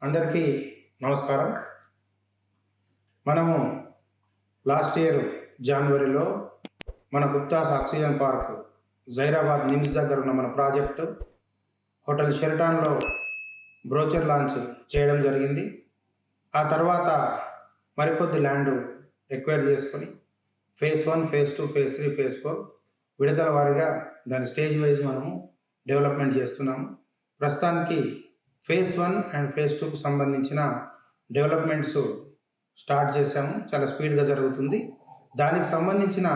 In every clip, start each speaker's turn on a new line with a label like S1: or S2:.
S1: అందరికీ నమస్కారం. మనము లాస్ట్ ఇయర్ జనవరిలో మన గుప్తాస్ ఆక్సిజన్ పార్క్ జైరాబాద్ నిమ్స్ దగ్గర ఉన్న మన ప్రాజెక్టు హోటల్ షెరటాన్లో బ్రోచర్ లాంచ్ చేయడం జరిగింది. ఆ తర్వాత మరికొద్ది ల్యాండ్ ఎక్వైర్ చేసుకొని ఫేజ్ 1, ఫేజ్ 2, ఫేజ్ 3, ఫేజ్ 4 విడతల వారీగా దాని స్టేజ్ వైజ్ మనము డెవలప్మెంట్ చేస్తున్నాము. ప్రస్తుతానికి ఫేజ్ 1 అండ్ ఫేజ్ 2కు సంబంధించిన డెవలప్మెంట్స్ స్టార్ట్ చేశాము. చాలా స్పీడ్గా జరుగుతుంది. దానికి సంబంధించిన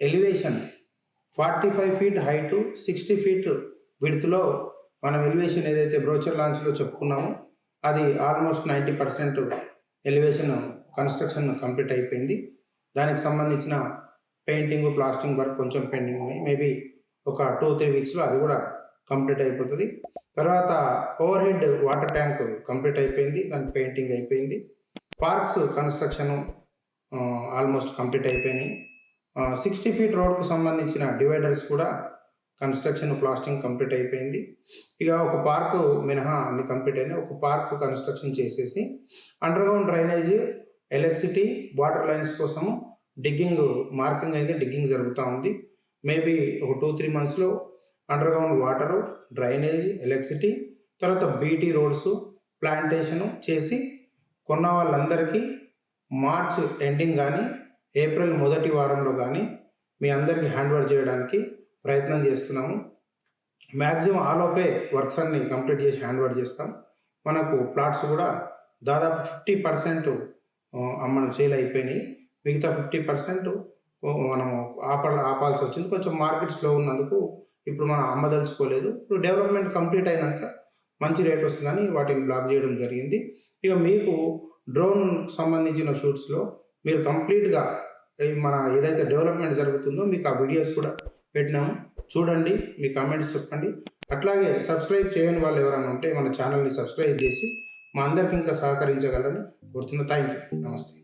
S1: ఎలివేషన్ 45 ఫీట్ హైటు, 60 ఫీట్ విడ్త్లో మనం ఎలివేషన్ ఏదైతే బ్రోచర్ లాంచ్లో చెప్పుకున్నామో అది ఆల్మోస్ట్ 90% ఎలివేషన్ కన్స్ట్రక్షన్ కంప్లీట్ అయిపోయింది. దానికి సంబంధించిన పెయింటింగ్, ప్లాస్టింగ్ వర్క్ కొంచెం పెండింగ్ ఉన్నాయి. మేబీ ఒక 2-3 వీక్స్లో అది కూడా కంప్లీట్ అయిపోతుంది. తర్వాత over head water tank complete అయిపోయింది, దాని పెయింటింగ్ అయిపోయింది. పార్క్స్ కన్స్ట్రక్షన్ ఆల్మోస్ట్ కంప్లీట్ అయిపోయినాయి. 60 ఫీట్ రోడ్కు సంబంధించిన డివైడర్స్ కూడా కన్స్ట్రక్షన్, ప్లాస్టింగ్ కంప్లీట్ అయిపోయింది. ఇక ఒక పార్క్ మినహా అన్ని కంప్లీట్ అయినాయి. ఒక పార్క్ కన్స్ట్రక్షన్ చేసేసి underground drainage, electricity, water lines కోసము డిగ్గింగ్ మార్కింగ్ అయితే డిగ్గింగ్ జరుగుతూ ఉంది. మేబీ ఒక 2-3 మంత్స్లో అండర్గ్రౌండ్ వాటరు, డ్రైనేజ్, ఎలక్ట్రిసిటీ, తర్వాత బీటీ రోడ్స్ ప్లాంటేషను చేసి కొన్న వాళ్ళందరికీ మార్చ్ ఎండింగ్ కానీ ఏప్రిల్ మొదటి వారంలో కానీ మీ అందరికీ హ్యాండ్ ఓవర్ చేయడానికి ప్రయత్నం చేస్తున్నాము. మ్యాక్సిమం ఆలోపే వర్క్స్ అన్ని కంప్లీట్ చేసి హ్యాండ్ ఓవర్ చేస్తాం. మనకు ప్లాట్స్ కూడా దాదాపు 50% మనం సేల్ అయిపోయినాయి. మిగతా 50% మనము ఆపాల్సి వచ్చింది. కొంచెం మార్కెట్ స్లో ఉన్నందుకు ఇప్పుడు మనం అమ్మదలుచుకోలేదు. ఇప్పుడు డెవలప్మెంట్ కంప్లీట్ అయినాక మంచి రేట్ వస్తుందని వాటిని బ్లాక్ చేయడం జరిగింది. ఇక మీకు డ్రోన్ సంబంధించిన షూట్స్లో మీరు కంప్లీట్గా మన ఏదైతే డెవలప్మెంట్ జరుగుతుందో మీకు ఆ వీడియోస్ కూడా పెట్టినాము, చూడండి, మీ కామెంట్స్ చెప్పండి. అట్లాగే సబ్స్క్రైబ్ చేయని వాళ్ళు ఎవరైనా ఉంటే మన ఛానల్ని సబ్స్క్రైబ్ చేసి మా అందరికి ఇంకా సహకరించగలని కోరుతున్నా. Thank you. నమస్తే.